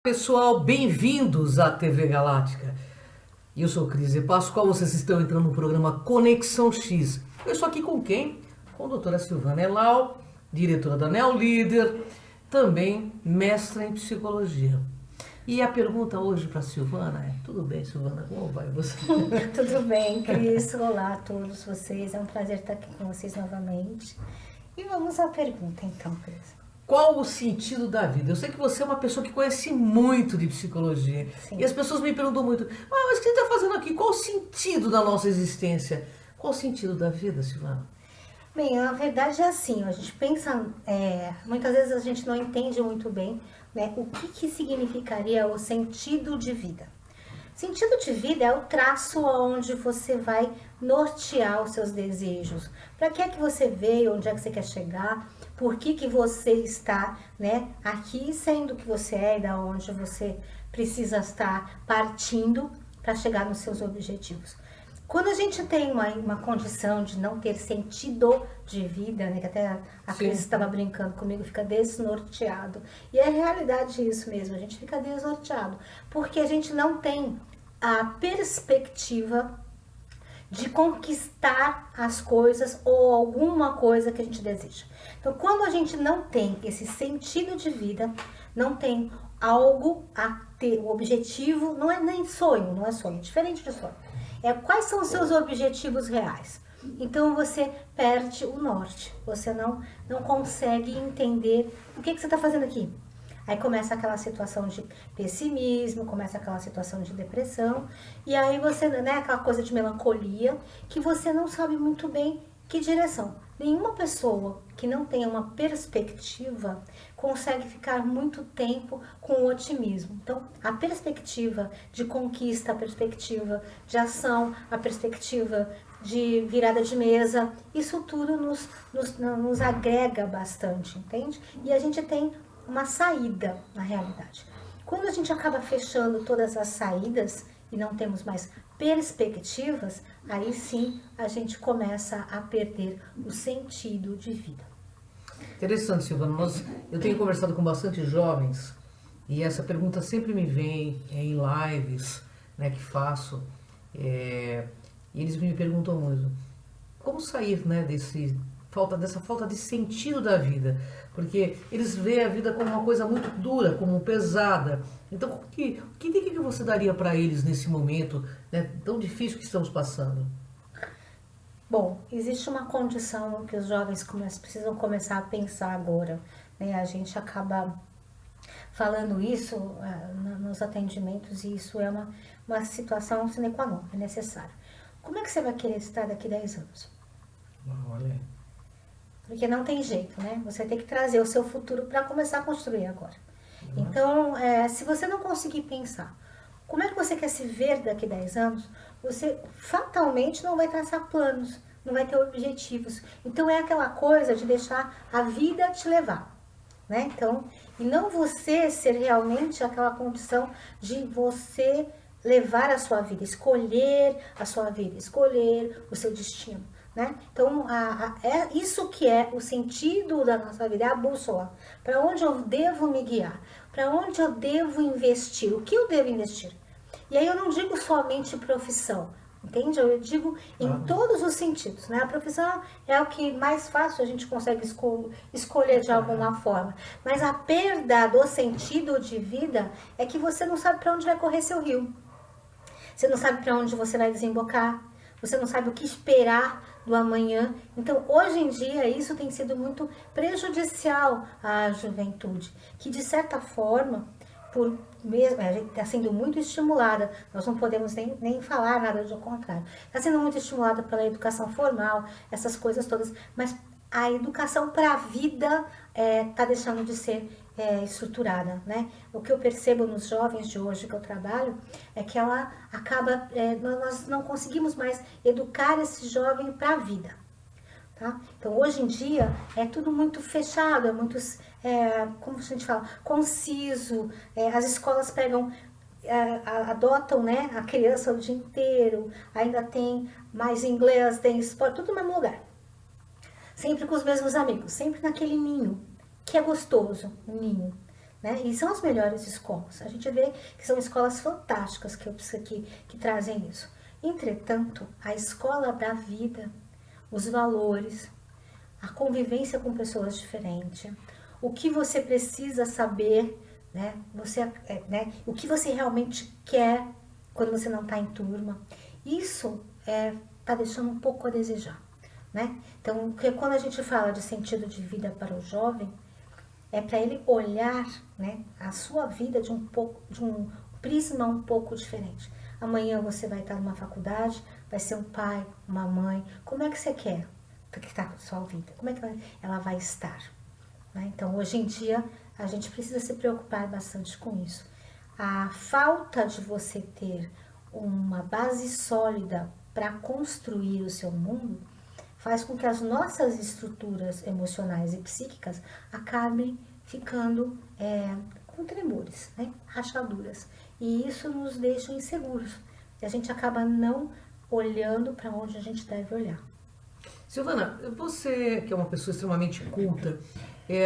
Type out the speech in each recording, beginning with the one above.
Pessoal, bem-vindos à TV Galáctica. Eu sou Cris E. Pascoal, vocês estão entrando no programa Conexão X. Eu estou aqui com quem? Com a doutora Silvana Elau, diretora da Neolíder, também mestra em psicologia. E a pergunta hoje para a Silvana é: tudo bem, Silvana? Como vai você? Tudo bem, Cris? Olá a todos vocês. É um prazer estar aqui com vocês novamente. E vamos à pergunta então, Cris. Qual o sentido da vida? Eu sei que você é uma pessoa que conhece muito de psicologia. Sim. E as pessoas me perguntam muito: mas o que você está fazendo aqui? Qual o sentido da nossa existência? Qual o sentido da vida, Silvana? Bem, a verdade é assim, a gente pensa, muitas vezes a gente não entende muito bem, né, o que significaria o sentido de vida. Sentido de vida é o traço onde você vai nortear os seus desejos. Para que é que você veio, onde é que você quer chegar, por que você está, né, aqui, sendo que você é e da onde você precisa estar partindo para chegar nos seus objetivos. Quando a gente tem uma condição de não ter sentido de vida, né, que até a Cris estava brincando comigo, fica desnorteado. E é realidade isso mesmo, a gente fica desnorteado, porque a gente não tem a perspectiva de conquistar as coisas ou alguma coisa que a gente deseja. Então, quando a gente não tem esse sentido de vida, não tem algo a ter, o objetivo, não é nem sonho, não é sonho, é diferente de sonho. É quais são os seus objetivos reais. Então você perde o norte, você não consegue entender o que você está fazendo aqui. Aí começa aquela situação de pessimismo, começa aquela situação de depressão, e aí você, né, aquela coisa de melancolia, que você não sabe muito bem que direção. Nenhuma pessoa que não tenha uma perspectiva consegue ficar muito tempo com otimismo. Então, a perspectiva de conquista, a perspectiva de ação, a perspectiva de virada de mesa, isso tudo nos agrega bastante, entende? E a gente tem uma saída na realidade. Quando a gente acaba fechando todas as saídas e não temos mais perspectivas, aí sim a gente começa a perder o sentido de vida. Interessante, Silvana. Eu tenho conversado com bastante jovens e essa pergunta sempre me vem em lives, né, que faço. E eles me perguntam muito: como sair, né, dessa falta de sentido da vida? Porque eles veem a vida como uma coisa muito dura, como pesada. Então, que dica que você daria para eles nesse momento, né, tão difícil que estamos passando? Bom, existe uma condição que os jovens precisam começar a pensar agora, né? A gente acaba falando isso nos atendimentos e isso é uma situação sine qua non, é necessário. Como é que você vai querer estar daqui 10 anos? Olha. Porque não tem jeito, né? Você tem que trazer o seu futuro para começar a construir agora. Então, se você não conseguir pensar como é que você quer se ver daqui 10 anos, você fatalmente não vai traçar planos, não vai ter objetivos. Então, é aquela coisa de deixar a vida te levar, né? Então, e não você ser realmente aquela condição de você levar a sua vida, escolher a sua vida, escolher o seu destino. Né? Então, é isso que é o sentido da nossa vida, é a bússola. Para onde eu devo me guiar? Para onde eu devo investir? O que eu devo investir? E aí eu não digo somente profissão, entende? Eu digo em todos os sentidos. Né? A profissão é o que mais fácil a gente consegue escolher de alguma forma. Mas a perda do sentido de vida é que você não sabe para onde vai correr seu rio. Você não sabe para onde você vai desembocar. Você não sabe o que esperar do amanhã. Então, hoje em dia, isso tem sido muito prejudicial à juventude, que de certa forma, a gente está sendo muito estimulada, nós não podemos nem falar nada do contrário, está sendo muito estimulada pela educação formal, essas coisas todas, mas a educação para a vida está deixando de ser estruturada, né? O que eu percebo nos jovens de hoje que eu trabalho é que ela acaba, nós não conseguimos mais educar esse jovem para a vida, tá? Então hoje em dia é tudo muito fechado, é muito, como a gente fala, conciso, as escolas pegam, adotam, né, a criança o dia inteiro, ainda tem mais inglês, tem esporte, tudo no mesmo lugar. Sempre com os mesmos amigos, sempre naquele ninho, que é gostoso, o ninho. né? E são as melhores escolas. A gente vê que são escolas fantásticas que trazem isso. Entretanto, a escola da vida, os valores, a convivência com pessoas diferentes, o que você precisa saber, né? O que você realmente quer quando você não está em turma, isso está deixando um pouco a desejar, né? Então, porque quando a gente fala de sentido de vida para o jovem, é para ele olhar, né, a sua vida de um prisma um pouco diferente. Amanhã você vai estar numa faculdade, vai ser um pai, uma mãe. Como é que você quer que está a sua vida? Como é que ela vai estar? Né? Então, hoje em dia, a gente precisa se preocupar bastante com isso. A falta de você ter uma base sólida para construir o seu mundo faz com que as nossas estruturas emocionais e psíquicas acabem ficando com tremores, né? Rachaduras. E isso nos deixa inseguros. E a gente acaba não olhando para onde a gente deve olhar. Silvana, você que é uma pessoa extremamente culta,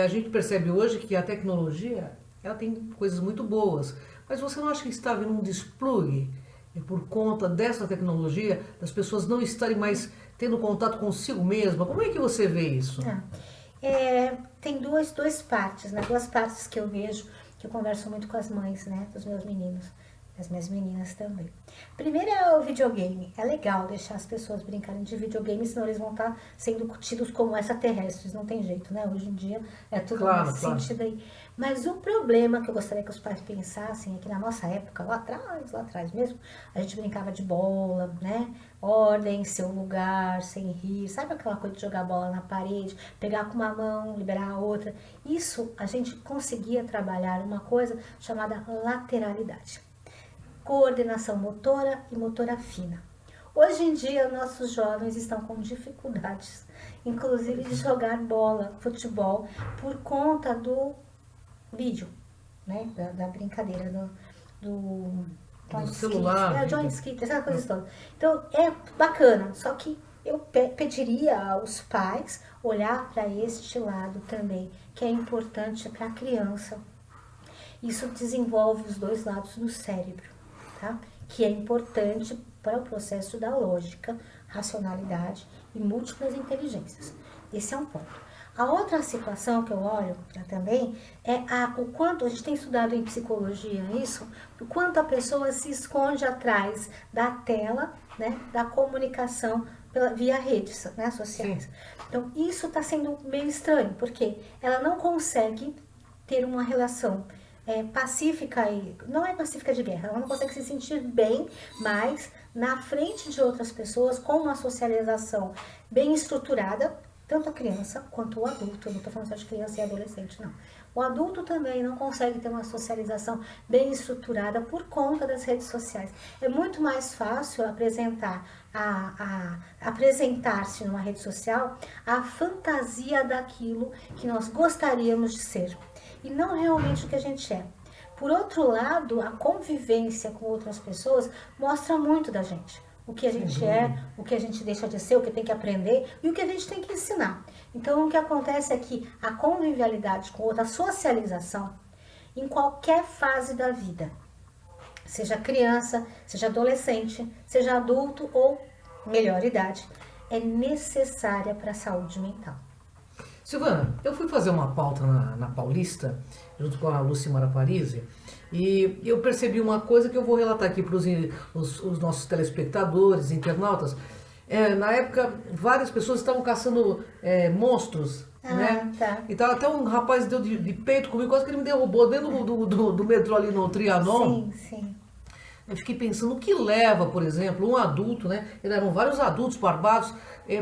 a gente percebe hoje que a tecnologia ela tem coisas muito boas, mas você não acha que está havendo um desplugue por conta dessa tecnologia, das pessoas não estarem mais tendo contato consigo mesma? Como é que você vê isso? Tem duas partes, né? Duas partes que eu vejo, que eu converso muito com as mães, né? Dos meus meninos, das minhas meninas também. Primeiro é o videogame. É legal deixar as pessoas brincarem de videogame, senão eles vão estar sendo tidos como extraterrestres. Não tem jeito, né? Hoje em dia é tudo nesse sentido aí. Mas o problema que eu gostaria que os pais pensassem é que na nossa época, lá atrás mesmo, a gente brincava de bola, né? Ordem, seu lugar, sem rir. Sabe aquela coisa de jogar bola na parede, pegar com uma mão, liberar a outra? Isso a gente conseguia trabalhar uma coisa chamada lateralidade. Coordenação motora e motora fina. Hoje em dia, nossos jovens estão com dificuldades, inclusive de jogar bola, futebol, por conta do vídeo, né? Da brincadeira, do celular. Joystick, essa coisa toda. Então, é bacana, só que eu pediria aos pais olhar para este lado também, que é importante para a criança. Isso desenvolve os dois lados do cérebro. Tá? Que é importante para o processo da lógica, racionalidade e múltiplas inteligências. Esse é um ponto. A outra situação que eu olho também é o quanto, a gente tem estudado em psicologia isso, o quanto a pessoa se esconde atrás da tela, né, da comunicação via redes, né, sociais. Sim. Então, isso está sendo meio estranho, porque ela não consegue ter uma relação pacífica, não é pacífica de guerra, ela não consegue se sentir bem, mas na frente de outras pessoas, com uma socialização bem estruturada, tanto a criança quanto o adulto. Eu não estou falando só de criança e adolescente, não. O adulto também não consegue ter uma socialização bem estruturada por conta das redes sociais. É muito mais fácil apresentar-se numa rede social a fantasia daquilo que nós gostaríamos de ser, e não realmente o que a gente é. Por outro lado, a convivência com outras pessoas mostra muito da gente. O que a gente é, o que a gente deixa de ser, o que tem que aprender e o que a gente tem que ensinar. Então, o que acontece é que a convivialidade com outra, a socialização, em qualquer fase da vida, seja criança, seja adolescente, seja adulto ou melhor idade, é necessária para a saúde mental. Silvana, eu fui fazer uma pauta na Paulista, junto com a Lucimara Parisi, e eu percebi uma coisa que eu vou relatar aqui para os nossos telespectadores, internautas. Na época, várias pessoas estavam caçando monstros, né? Tá. E tava até um rapaz deu de peito comigo, quase que ele me derrubou dentro do metrô ali no Trianon. Sim. Eu fiquei pensando o que leva, por exemplo, um adulto, né? Eram vários adultos barbados,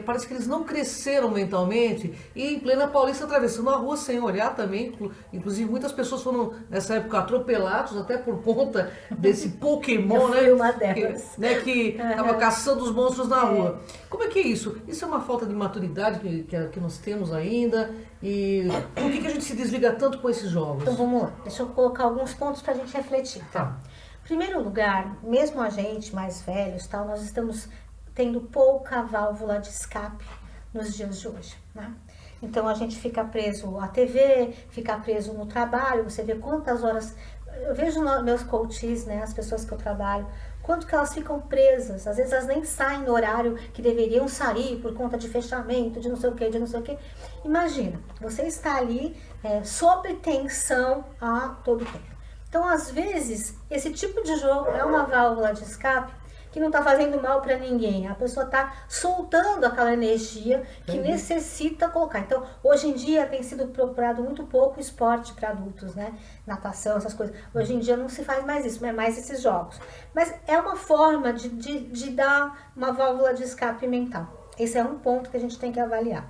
parece que eles não cresceram mentalmente, e em plena Paulista atravessando a rua sem olhar também. Inclusive muitas pessoas foram nessa época atropelados até por conta desse Pokémon, né? Uma delas. Que estava caçando os monstros na rua. Como é que é isso? Isso é uma falta de maturidade que nós temos ainda? E por que a gente se desliga tanto com esses jogos? Então vamos lá, deixa eu colocar alguns pontos para a gente refletir, tá? Em primeiro lugar, mesmo a gente mais velhos, tal, nós estamos tendo pouca válvula de escape nos dias de hoje, né? Então a gente fica preso à TV, fica preso no trabalho, você vê quantas horas. Eu vejo meus coaches, né, as pessoas que eu trabalho, quanto que elas ficam presas. Às vezes elas nem saem no horário que deveriam sair por conta de fechamento, de não sei o que, de não sei o que. Imagina, você está ali sob tensão a todo tempo. Então, às vezes, esse tipo de jogo é uma válvula de escape que não está fazendo mal para ninguém. A pessoa está soltando aquela energia que necessita colocar. Então, hoje em dia tem sido procurado muito pouco esporte para adultos, né? Natação, essas coisas. Hoje em dia não se faz mais isso, não é mais esses jogos. Mas é uma forma de dar uma válvula de escape mental. Esse é um ponto que a gente tem que avaliar.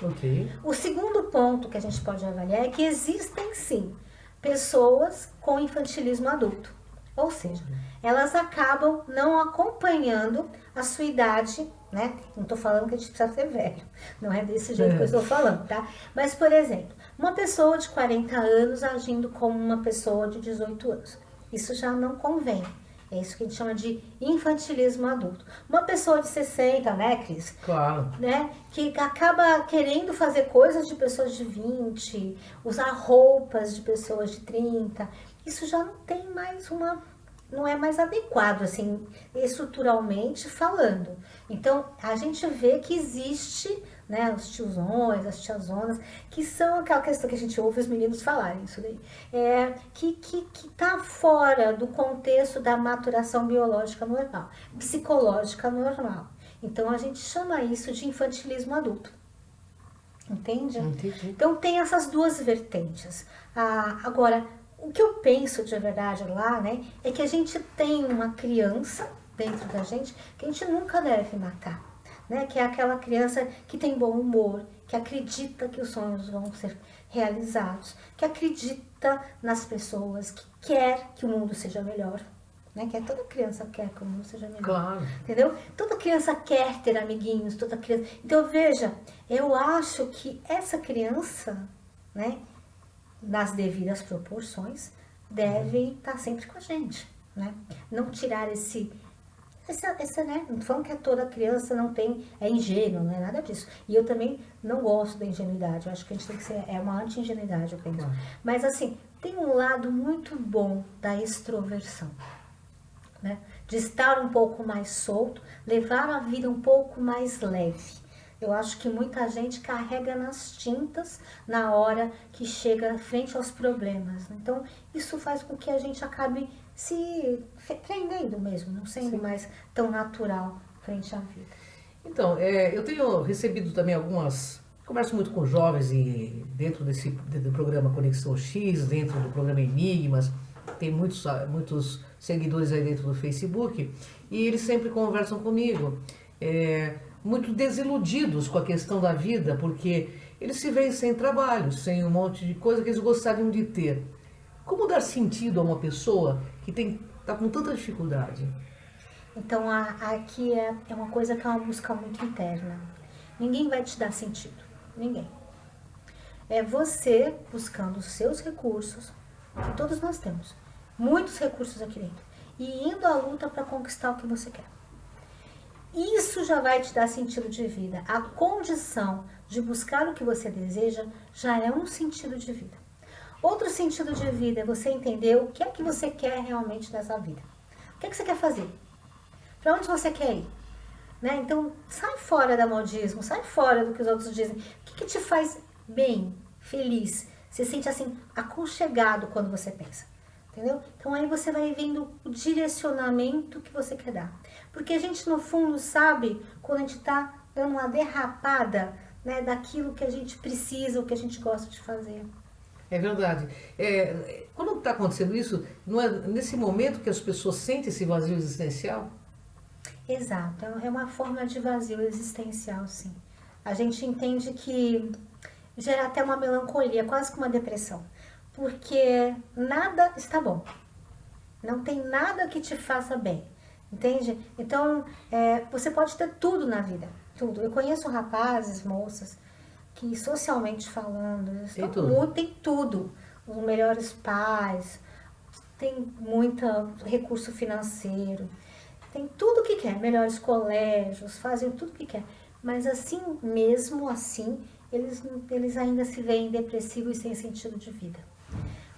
Ok. O segundo ponto que a gente pode avaliar é que existem, sim, pessoas com infantilismo adulto. Ou seja, elas acabam não acompanhando a sua idade, né? Não estou falando que a gente precisa ser velho, não é desse jeito que eu estou falando, tá? Mas, por exemplo, uma pessoa de 40 anos agindo como uma pessoa de 18 anos. Isso já não convém. É isso que a gente chama de infantilismo adulto. Uma pessoa de 60, né, Cris? Claro. Né, que acaba querendo fazer coisas de pessoas de 20, usar roupas de pessoas de 30, isso já não tem mais não é mais adequado, assim, estruturalmente falando. Então, a gente vê que existe, né, os tiozões, as tiazonas, que são aquela questão que a gente ouve os meninos falarem, isso daí, que tá fora do contexto da maturação biológica normal, psicológica normal. Então, a gente chama isso de infantilismo adulto. Entende? Entendi. Então, tem essas duas vertentes. Agora, o que eu penso de verdade lá, né, é que a gente tem uma criança dentro da gente que a gente nunca deve matar, né, que é aquela criança que tem bom humor, que acredita que os sonhos vão ser realizados, que acredita nas pessoas, que quer que o mundo seja melhor, né, que toda criança quer que o mundo seja melhor. Claro. Entendeu? Toda criança quer ter amiguinhos, toda criança. Então, veja, eu acho que essa criança, né, nas devidas proporções, deve estar sempre com a gente, né? Não tirar essa, né? Não tô falando que toda criança não tem, é ingênua, não é nada disso. E eu também não gosto da ingenuidade, eu acho que a gente tem que ser, é uma anti-ingenuidade, eu penso. Mas assim, tem um lado muito bom da extroversão, né? De estar um pouco mais solto, levar a vida um pouco mais leve. Eu acho que muita gente carrega nas tintas na hora que chega frente aos problemas. Então, isso faz com que a gente acabe se prendendo mesmo, não sendo mais tão natural frente à vida. Então, eu tenho recebido também converso muito com jovens e dentro do programa Conexão X, dentro do programa Enigmas, tem muitos seguidores aí dentro do Facebook, e eles sempre conversam comigo. Muito desiludidos com a questão da vida, porque eles se veem sem trabalho, sem um monte de coisa que eles gostariam de ter. Como dar sentido a uma pessoa que está com tanta dificuldade? Então, aqui é uma coisa que é uma busca muito interna. Ninguém vai te dar sentido. Ninguém. É você buscando os seus recursos, que todos nós temos. Muitos recursos aqui dentro. E indo à luta para conquistar o que você quer. Isso já vai te dar sentido de vida. A condição de buscar o que você deseja já é um sentido de vida. Outro sentido de vida é você entender o que é que você quer realmente nessa vida. O que é que você quer fazer? Para onde você quer ir? Né? Então, sai fora da modismo, sai fora do que os outros dizem. O que te faz bem, feliz? Você sente assim, aconchegado quando você pensa. Entendeu? Então aí você vai vendo o direcionamento que você quer dar. Porque a gente no fundo sabe quando a gente está dando uma derrapada, né, daquilo que a gente precisa, o que a gente gosta de fazer. É verdade. Quando está acontecendo isso, não é nesse momento que as pessoas sentem esse vazio existencial? Exato, é uma forma de vazio existencial, sim. A gente entende que gera até uma melancolia, quase que uma depressão. Porque nada está bom. Não tem nada que te faça bem. Entende? Então, você pode ter tudo na vida. Tudo. Eu conheço rapazes, moças, que socialmente falando, tem tudo. Os melhores pais, tem muito recurso financeiro, tem tudo que quer. Melhores colégios, fazem tudo que quer. Mas assim, mesmo assim, eles ainda se veem depressivos e sem sentido de vida.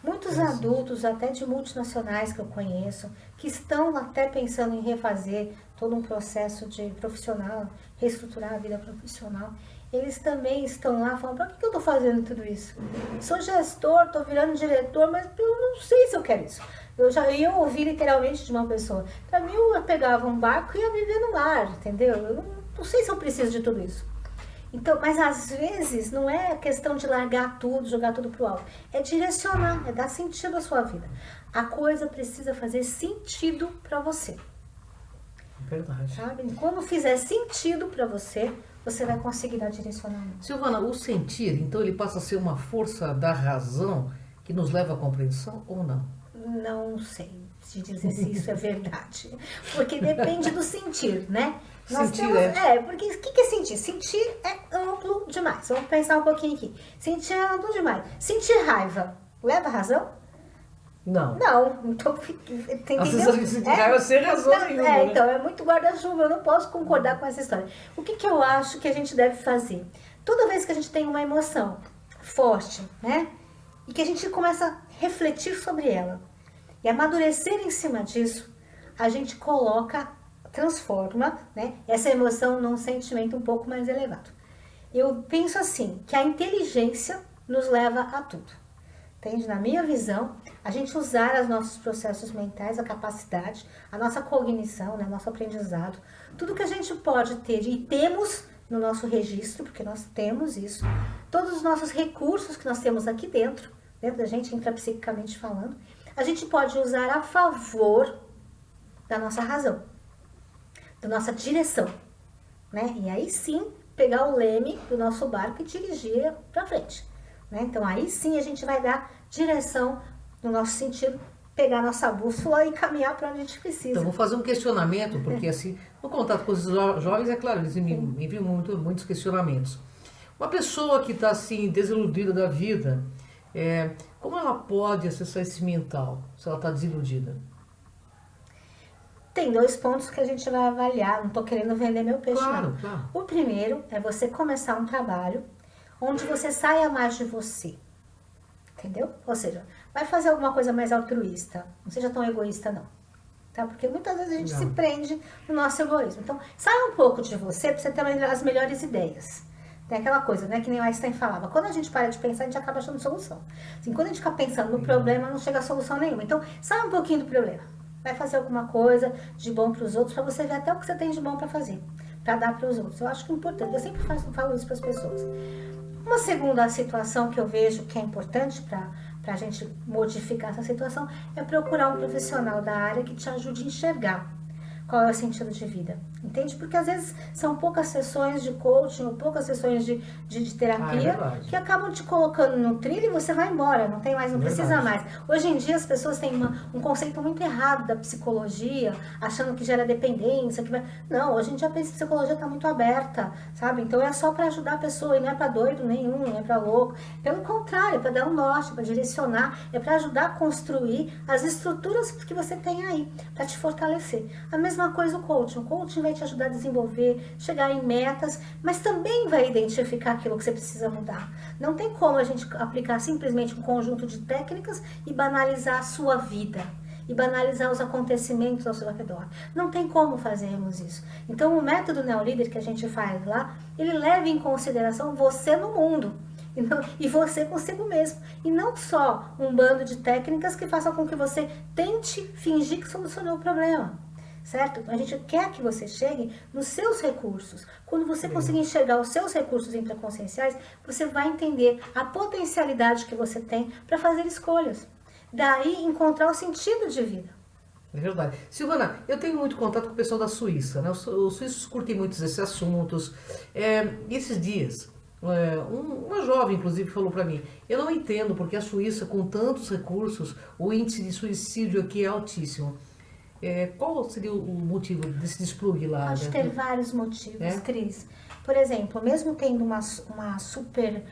Muitos adultos, até de multinacionais que eu conheço, que estão até pensando em refazer todo um processo de profissional, reestruturar a vida profissional, eles também estão lá falando, para que eu estou fazendo tudo isso? Sou gestor, estou virando diretor, mas eu não sei se eu quero isso. Eu já ia ouvir literalmente de uma pessoa. Para mim, eu pegava um barco e ia viver no mar, entendeu? Eu não sei se eu preciso de tudo isso. Então, mas às vezes não é questão de largar tudo, jogar tudo pro alto. É direcionar, é dar sentido à sua vida. A coisa precisa fazer sentido para você. Verdade. Sabe? Quando fizer sentido para você, você vai conseguir dar direcionamento. Silvana, o sentir, então ele passa a ser uma força da razão que nos leva à compreensão ou não? Não sei te dizer se isso é verdade. Porque depende do sentir, né? Sentir porque o que é sentir? Sentir é amplo demais. Vamos pensar um pouquinho aqui. Sentir é amplo demais. Sentir raiva leva razão? Não. Não. Então, entendeu? Às vezes a gente sente raiva sem razão nenhuma. Né? Então, é muito guarda-chuva. Eu não posso concordar com essa história. O que eu acho que a gente deve fazer? Toda vez que a gente tem uma emoção forte, né? E que a gente começa a refletir sobre ela e amadurecer em cima disso, a gente transforma, né, essa emoção num sentimento um pouco mais elevado. Eu penso assim, que a inteligência nos leva a tudo. Entende? Na minha visão, a gente usar os nossos processos mentais, a capacidade, a nossa cognição, né, nosso aprendizado, tudo que a gente pode ter e temos no nosso registro, porque nós temos isso, todos os nossos recursos que nós temos aqui dentro da gente, intrapsiquicamente falando, a gente pode usar a favor da nossa razão, da nossa direção, né? E aí sim, pegar o leme do nosso barco e dirigir para frente, né? Então aí sim a gente vai dar direção no nosso sentido, pegar nossa bússola e caminhar para onde a gente precisa. Então, vou fazer um questionamento, porque assim, no contato com os jovens, é claro, eles me enviam muitos questionamentos. Uma pessoa que está assim, desiludida da vida, como ela pode acessar esse mental, se ela está desiludida? Tem 2 pontos que a gente vai avaliar, não estou querendo vender meu peixe, claro, não. Claro. O primeiro é você começar um trabalho onde você saia mais de você, entendeu? Ou seja, vai fazer alguma coisa mais altruísta, não seja tão egoísta não, tá? Porque muitas vezes a gente se prende no nosso egoísmo. Então, saia um pouco de você para você ter as melhores ideias. Tem aquela coisa, né, que nem o Einstein falava, quando a gente para de pensar, a gente acaba achando solução. Assim, quando a gente fica pensando no problema, não chega a solução nenhuma. Então, sai um pouquinho do problema. Vai fazer alguma coisa de bom para os outros, para você ver até o que você tem de bom para fazer, para dar para os outros. Eu acho que é importante, eu sempre falo isso para as pessoas. Uma segunda situação que eu vejo que é importante para a gente modificar essa situação é procurar um profissional da área que te ajude a enxergar qual é o sentido de vida, entende? Porque às vezes são poucas sessões de coaching ou poucas sessões de terapia que acabam te colocando no trilho e você vai embora, não tem mais, não precisa mais. Hoje em dia as pessoas têm um conceito muito errado da psicologia, achando que gera dependência, não, hoje em dia a psicologia está muito aberta, sabe? Então é só para ajudar a pessoa e não é para doido nenhum, não é para louco, pelo contrário, é para dar um norte, para direcionar, é para ajudar a construir as estruturas que você tem aí, para te fortalecer. A mesma coisa o coaching vai te ajudar a desenvolver, chegar em metas, mas também vai identificar aquilo que você precisa mudar. Não tem como a gente aplicar simplesmente um conjunto de técnicas e banalizar a sua vida, e banalizar os acontecimentos ao seu redor. Não tem como fazermos isso. Então o método Neolíder que a gente faz lá, ele leva em consideração você no mundo, e você consigo mesmo. E não só um bando de técnicas que façam com que você tente fingir que solucionou o problema. Certo? A gente quer que você chegue nos seus recursos. Quando você conseguir enxergar os seus recursos intraconscienciais, você vai entender a potencialidade que você tem para fazer escolhas. Daí, encontrar o sentido de vida. É verdade. Silvana, eu tenho muito contato com o pessoal da Suíça, né? Os suíços curtem muito esses assuntos. Esses dias, uma jovem, inclusive, falou para mim, eu não entendo porque a Suíça, com tantos recursos, o índice de suicídio aqui é altíssimo. Qual seria o motivo desse desplugue lá? Pode ter vários motivos, Cris. Por exemplo, mesmo tendo uma super,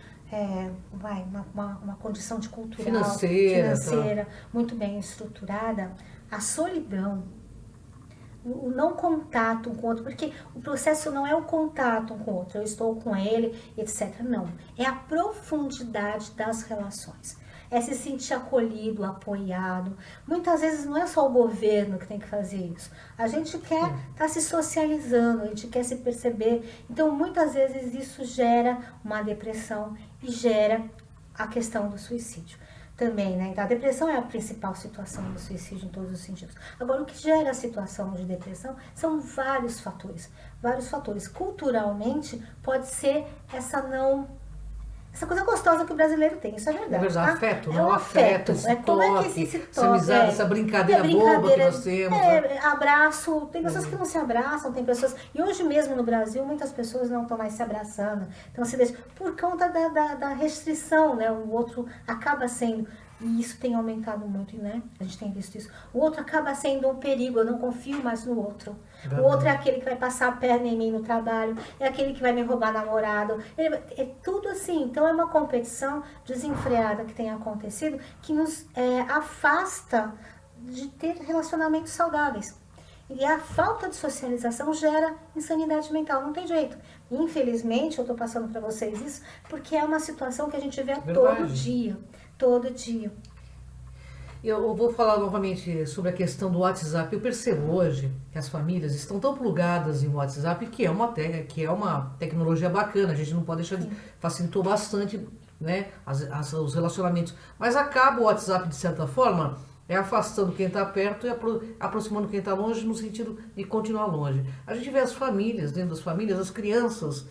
uma condição de cultural, financeira muito bem estruturada, a solidão, o não contato com o outro, porque o processo não é o contato com o outro, eu estou com ele, etc. Não, é a profundidade das relações. É se sentir acolhido, apoiado. Muitas vezes não é só o governo que tem que fazer isso. A gente quer estar se socializando, a gente quer se perceber. Então, muitas vezes isso gera uma depressão e gera a questão do suicídio também, né? Então, a depressão é a principal situação do suicídio em todos os sentidos. Agora, o que gera a situação de depressão são vários fatores. Vários fatores. Culturalmente, pode ser essa coisa gostosa que o brasileiro tem, isso é verdade. É verdade, tá? afeto, é não um afeto. esse Como toque, é que se essa amizade, essa brincadeira boba que nós temos. Abraço, tem pessoas que não se abraçam, tem pessoas... E hoje mesmo no Brasil, muitas pessoas não estão mais se abraçando. Então, se deixa, por conta da restrição, né? O outro acaba sendo... E isso tem aumentado muito, né? A gente tem visto isso. O outro acaba sendo um perigo, eu não confio mais no outro. O outro é aquele que vai passar a perna em mim no trabalho, é aquele que vai me roubar namorado. É tudo assim. Então é uma competição desenfreada que tem acontecido que nos afasta de ter relacionamentos saudáveis. E a falta de socialização gera insanidade mental, não tem jeito. Infelizmente, eu estou passando para vocês isso, porque é uma situação que a gente vê todo dia. Todo dia. Eu vou falar novamente sobre a questão do WhatsApp. Eu percebo hoje que as famílias estão tão plugadas em WhatsApp que é uma tecnologia bacana. A gente não pode deixar de... Facilitou bastante, né, os relacionamentos. Mas acaba o WhatsApp, de certa forma, afastando quem está perto e aproximando quem está longe, no sentido de continuar longe. A gente vê as famílias, dentro das famílias, as crianças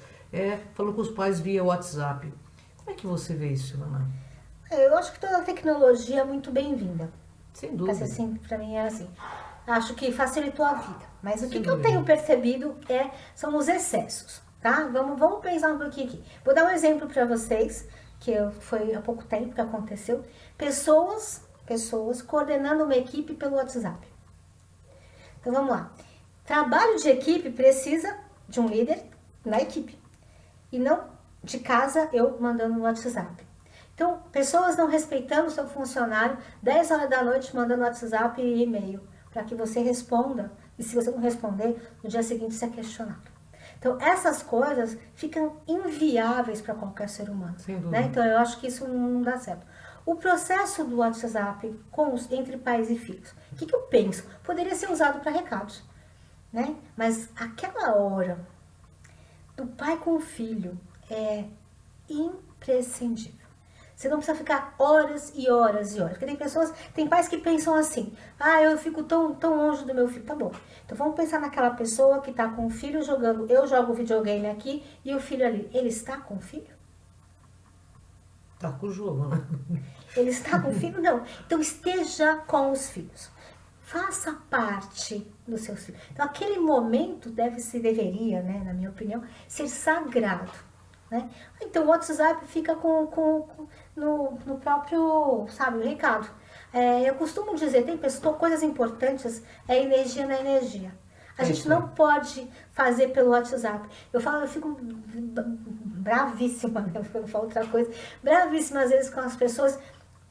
falando com os pais via WhatsApp. Como é que você vê isso, Ana? Eu acho que toda a tecnologia é muito bem-vinda. Sem dúvida. Assim, pra mim é assim. Acho que facilitou a vida. Mas o que eu tenho percebido são os excessos, tá? Vamos pensar um pouquinho aqui. Vou dar um exemplo para vocês, que foi há pouco tempo que aconteceu. Pessoas coordenando uma equipe pelo WhatsApp. Então vamos lá. Trabalho de equipe precisa de um líder na equipe. E não de casa eu mandando no WhatsApp. Então, pessoas não respeitando o seu funcionário, 10 horas da noite mandando WhatsApp e e-mail, para que você responda. E se você não responder, no dia seguinte você é questionado. Então, essas coisas ficam inviáveis para qualquer ser humano. Né? Então, eu acho que isso não dá certo. O processo do WhatsApp entre pais e filhos, o que eu penso? Poderia ser usado para recados, né? Mas aquela hora do pai com o filho é imprescindível. Você não precisa ficar horas e horas e horas. Porque tem pais que pensam assim, eu fico tão longe do meu filho. Tá bom. Então vamos pensar naquela pessoa que está com o filho jogando, eu jogo videogame aqui e o filho ali. Ele está com o filho? Está com o jogo, né? Ele está com o filho? Não. Então esteja com os filhos. Faça parte dos seus filhos. Então aquele momento deveria, né, na minha opinião, ser sagrado. Né? Então o WhatsApp fica no próprio, o recado. Eu costumo dizer, tem coisas importantes, energia na energia. A gente não pode fazer pelo WhatsApp. Eu fico bravíssima, né? Eu falo outra coisa, bravíssima às vezes com as pessoas.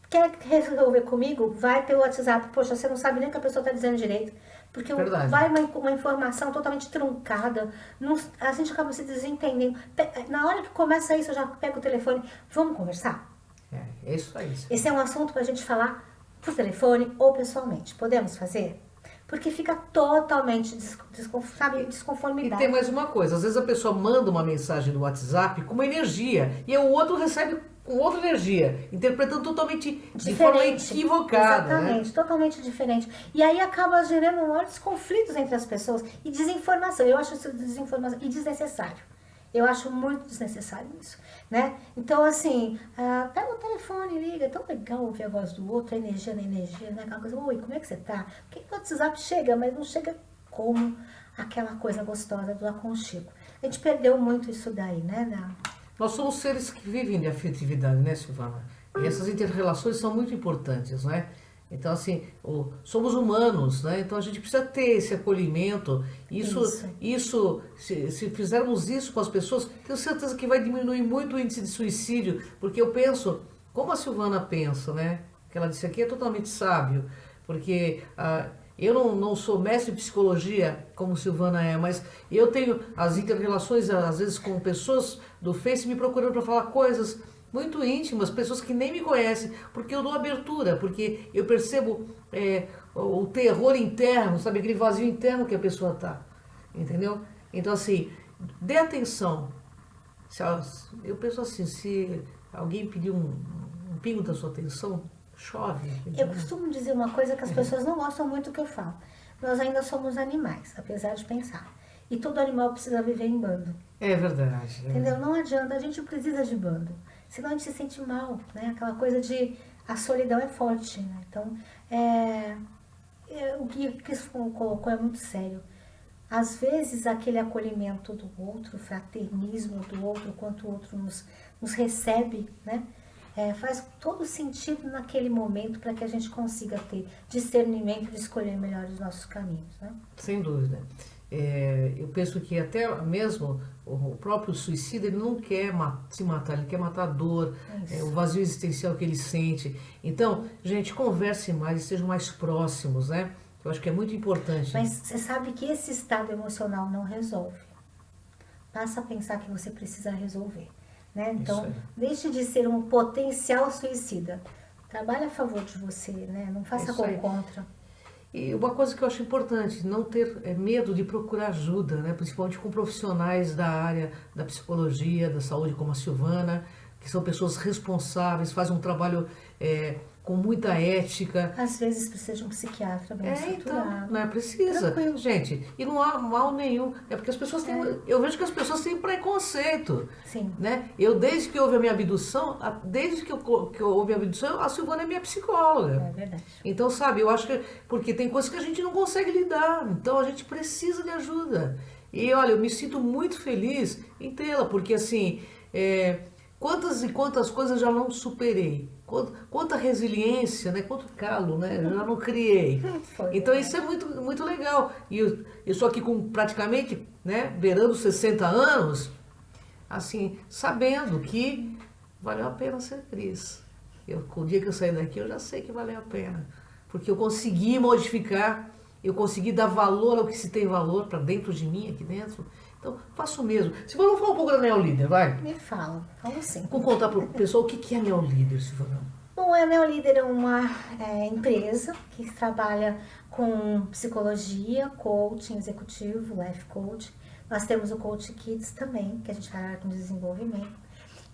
Quer resolver comigo? Vai pelo WhatsApp. Poxa, você não sabe nem o que a pessoa está dizendo direito. Porque vai uma informação totalmente truncada. A gente acaba se desentendendo. Na hora que começa isso, eu já pego o telefone. Vamos conversar? É isso aí. Esse é um assunto para a gente falar por telefone ou pessoalmente. Podemos fazer? Porque fica totalmente desconformidade. E tem mais uma coisa. Às vezes a pessoa manda uma mensagem no WhatsApp com uma energia. E o outro recebe com outra energia, interpretando totalmente de forma equivocada. Exatamente, né? Totalmente diferente. E aí acaba gerando maiores conflitos entre as pessoas e desinformação. Eu acho isso desinformação e desnecessário. Eu acho muito desnecessário isso, né? Então, assim, pega o telefone, liga. É tão legal ouvir a voz do outro, a energia na energia, né? Aquela coisa, oi, como é que você tá? Porque o WhatsApp chega, mas não chega como aquela coisa gostosa do aconchego. A gente perdeu muito isso daí, né? Nós somos seres que vivem de afetividade, né, Silvana? E essas inter-relações são muito importantes, né? Então, assim, somos humanos, né? Então a gente precisa ter esse acolhimento. Isso se fizermos isso com as pessoas, tenho certeza que vai diminuir muito o índice de suicídio, porque eu penso, como a Silvana pensa, né? Que ela disse aqui é totalmente sábio, porque Eu não sou mestre em psicologia, como Silvana é, mas eu tenho as inter-relações, às vezes, com pessoas do Face me procurando para falar coisas muito íntimas, pessoas que nem me conhecem, porque eu dou abertura, porque eu percebo o terror interno, sabe, aquele vazio interno que a pessoa tá, entendeu? Então, assim, dê atenção. Eu penso assim, se alguém pedir um pingo da sua atenção, chove. Eu costumo dizer uma coisa que as pessoas não gostam muito que eu falo. Nós ainda somos animais, apesar de pensar. E todo animal precisa viver em bando. É verdade. Entendeu? Não adianta, a gente precisa de bando. Senão a gente se sente mal, né? Aquela coisa de a solidão é forte, né? Então, o que Cris colocou é muito sério. Às vezes, aquele acolhimento do outro, o fraternismo do outro, quanto o outro nos recebe, né? Faz todo sentido naquele momento para que a gente consiga ter discernimento de escolher melhor os nossos caminhos, né? Sem dúvida. Eu penso que até mesmo o próprio suicida, ele não quer se matar, ele quer matar a dor, o vazio existencial que ele sente. Então, gente, converse mais e sejam mais próximos, né? Eu acho que é muito importante. Mas você sabe que esse estado emocional não resolve. Passa a pensar que você precisa resolver. Né? Então, deixe de ser um potencial suicida. Trabalhe a favor de você, né? Não faça como contra. E uma coisa que eu acho importante, não ter medo de procurar ajuda, né? Principalmente com profissionais da área da psicologia, da saúde, como a Silvana, que são pessoas responsáveis, fazem um trabalho com muita ética. Às vezes precisa de um psiquiatra bem estruturado. Então, não é precisa. Tranquilo. Gente, e não há mal nenhum. É porque as pessoas têm... Eu vejo que as pessoas têm preconceito. Sim. Né? Eu, desde que houve a minha abdução, houve a abdução, a Silvana é minha psicóloga. É verdade. Então, sabe, eu acho que... Porque tem coisas que a gente não consegue lidar. Então, a gente precisa de ajuda. E, olha, eu me sinto muito feliz em tê-la. Porque, assim... Quantas e quantas coisas eu já não superei, quanta resiliência, né? Quanto calo, né? Eu já não criei. Então isso é muito, muito legal. E eu estou aqui com praticamente, né, beirando 60 anos, assim, sabendo que valeu a pena ser Cris. O dia que eu sair daqui eu já sei que valeu a pena. Porque eu consegui modificar, eu consegui dar valor ao que se tem valor para dentro de mim, aqui dentro. Então, faço o mesmo. Silvana, vamos falar um pouco da Neolíder, vai? Me fala, fala sim. Vou contar para o pessoal o que é a Neolíder, Silvana. Bom, a Neolíder é uma empresa que trabalha com psicologia, coaching executivo, life coach. Nós temos o Coach Kids também, que a gente trabalha com desenvolvimento.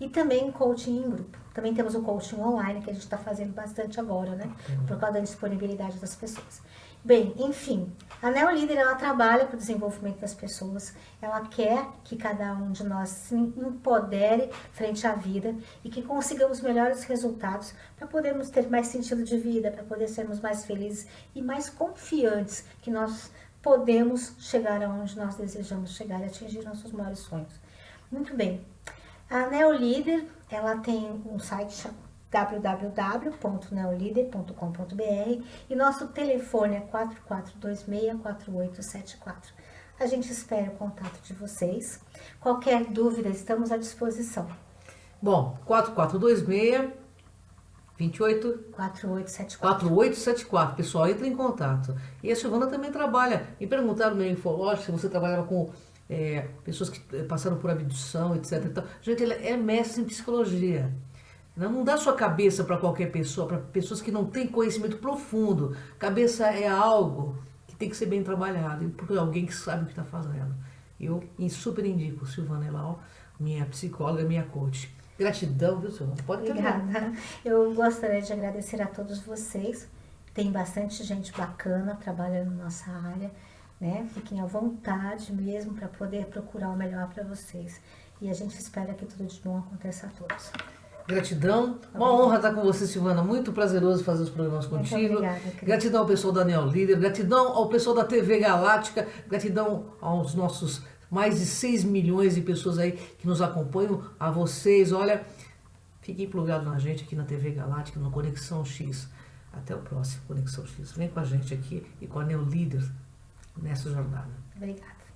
E também coaching em grupo. Também temos o coaching online, que a gente está fazendo bastante agora, né? Por causa da disponibilidade das pessoas. Bem, enfim, a Neolíder, ela trabalha para o desenvolvimento das pessoas, ela quer que cada um de nós se empodere frente à vida e que consigamos melhores resultados para podermos ter mais sentido de vida, para poder sermos mais felizes e mais confiantes que nós podemos chegar aonde nós desejamos chegar e atingir nossos maiores sonhos. Muito bem, a Neolíder, ela tem um site www.neolider.com.br e nosso telefone é 4426-4874. A gente espera o contato de vocês. Qualquer dúvida, estamos à disposição. Bom, 4426-4874. Pessoal, entra em contato. E a Silvana também trabalha. Me perguntaram no meu infológico se você trabalhava com pessoas que passaram por abdução, etc. Então, gente, ela é mestre em psicologia. Não dá sua cabeça para qualquer pessoa, para pessoas que não têm conhecimento profundo. Cabeça é algo que tem que ser bem trabalhado, e por alguém que sabe o que está fazendo. Eu super indico Silvana Elau, minha psicóloga, minha coach. Gratidão, viu, Silvana? Pode terminar. Obrigada. Eu gostaria de agradecer a todos vocês. Tem bastante gente bacana trabalhando na nossa área, né? Fiquem à vontade mesmo para poder procurar o melhor para vocês. E a gente espera que tudo de bom aconteça a todos. Gratidão, uma honra estar com você, Silvana, muito prazeroso fazer os programas contigo. Obrigada, gratidão ao pessoal da Neolíder, gratidão ao pessoal da TV Galáctica, gratidão aos nossos mais de 6 milhões de pessoas aí que nos acompanham, a vocês, olha, fiquem plugados na gente aqui na TV Galáctica, no Conexão X. Até o próximo Conexão X. Vem com a gente aqui e com a Neolíder nessa jornada. Obrigada.